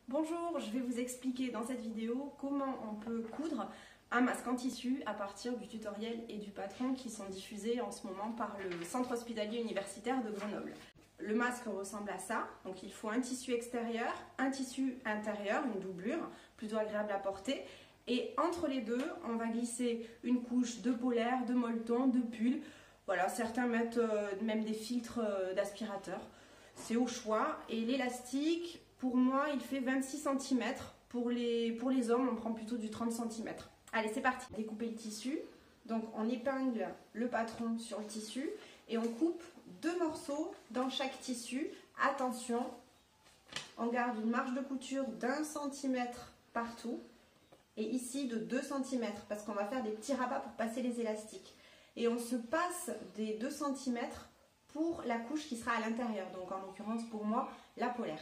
Bonjour, je vais vous expliquer dans cette vidéo comment on peut coudre un masque en tissu à partir du tutoriel et du patron qui sont diffusés en ce moment par le Centre hospitalier universitaire de Grenoble. Le masque ressemble à ça, donc il faut un tissu extérieur, un tissu intérieur, une doublure, plutôt agréable à porter. Et entre les deux, on va glisser une couche de polaire, de molleton, de pull. Voilà, certains mettent même des filtres d'aspirateur. C'est au choix. Et l'élastique, pour moi, il fait 26 cm. Pour les hommes, on prend plutôt du 30 cm. Allez, c'est parti. Découper le tissu. Donc, on épingle le patron sur le tissu et on coupe 2 morceaux dans chaque tissu. Attention, on garde une marge de couture d'1 cm partout. Et ici de 2 cm parce qu'on va faire des petits rabats pour passer les élastiques. Et on se passe des 2 cm pour la couche qui sera à l'intérieur, donc en l'occurrence pour moi la polaire.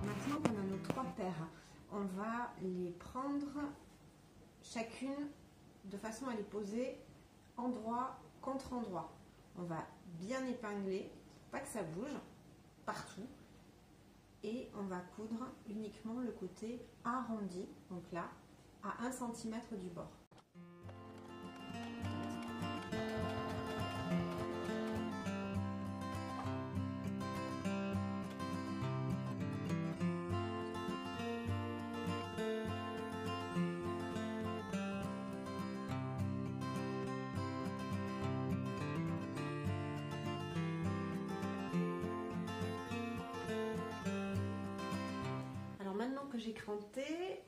Maintenant qu'on a nos 3 paires, on va les prendre chacune de façon à les poser endroit contre endroit. On va bien épingler, pas que ça bouge, partout. Et on va coudre uniquement le côté arrondi, donc là, à 1 cm du bord. Maintenant que j'ai cranté,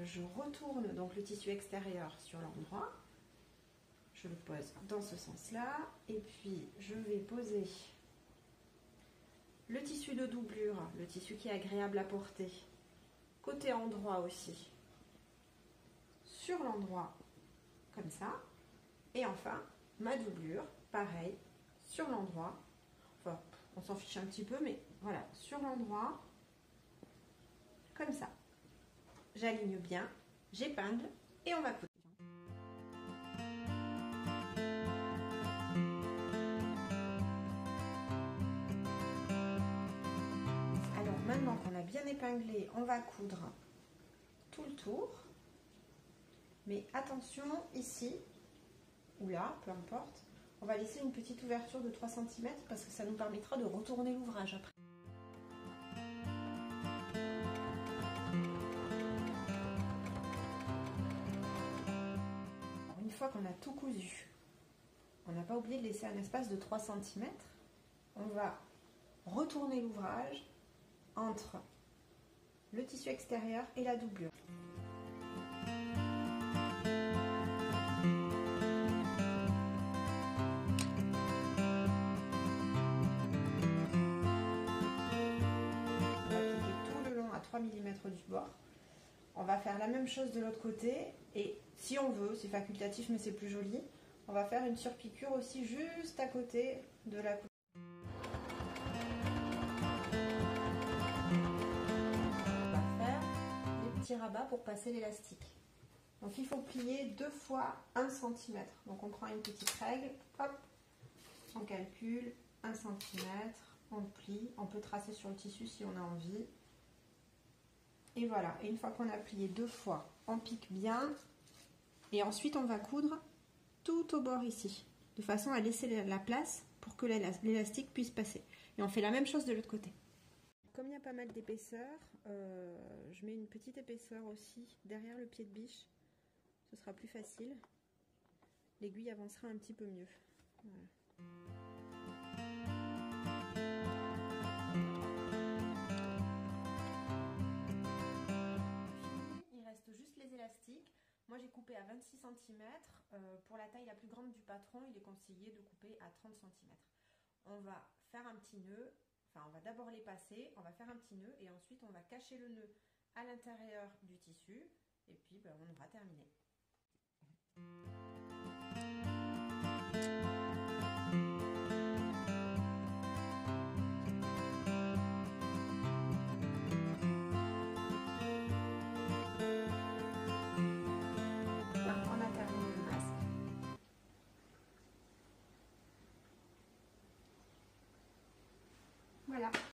je retourne donc le tissu extérieur sur l'endroit. Je le pose dans ce sens-là. Et puis, je vais poser le tissu de doublure, le tissu qui est agréable à porter, côté endroit aussi, sur l'endroit, comme ça. Et enfin, ma doublure, pareil, sur l'endroit. Enfin, on s'en fiche un petit peu, mais voilà, sur l'endroit. Comme ça, j'aligne bien, j'épingle et on va coudre. Alors maintenant qu'on a bien épinglé, on va coudre tout le tour. Mais attention ici, ou là, peu importe, on va laisser une petite ouverture de 3 cm parce que ça nous permettra de retourner l'ouvrage après. Une fois qu'on a tout cousu, on n'a pas oublié de laisser un espace de 3 cm. On va retourner l'ouvrage entre le tissu extérieur et la doublure. On va appliquer tout le long à 3 mm du bord. On va faire la même chose de l'autre côté et si on veut, c'est facultatif mais c'est plus joli, on va faire une surpiqûre aussi juste à côté de la couture. On va faire des petits rabats pour passer l'élastique. Donc il faut plier 2 fois 1 cm. Donc on prend une petite règle, hop, on calcule 1 cm, on plie, on peut tracer sur le tissu si on a envie. Et voilà, et une fois qu'on a plié 2 fois, on pique bien et ensuite on va coudre tout au bord ici, de façon à laisser la place pour que l'élastique puisse passer. Et on fait la même chose de l'autre côté. Comme il y a pas mal d'épaisseur, je mets une petite épaisseur aussi derrière le pied de biche, ce sera plus facile. L'aiguille avancera un petit peu mieux. Voilà. Élastique. Moi j'ai coupé à 26 cm. Pour la taille la plus grande du patron, il est conseillé de couper à 30 cm. On va faire un petit nœud, enfin on va d'abord les passer, on va faire un petit nœud et ensuite on va cacher le nœud à l'intérieur du tissu et puis on aura terminé. Voilà.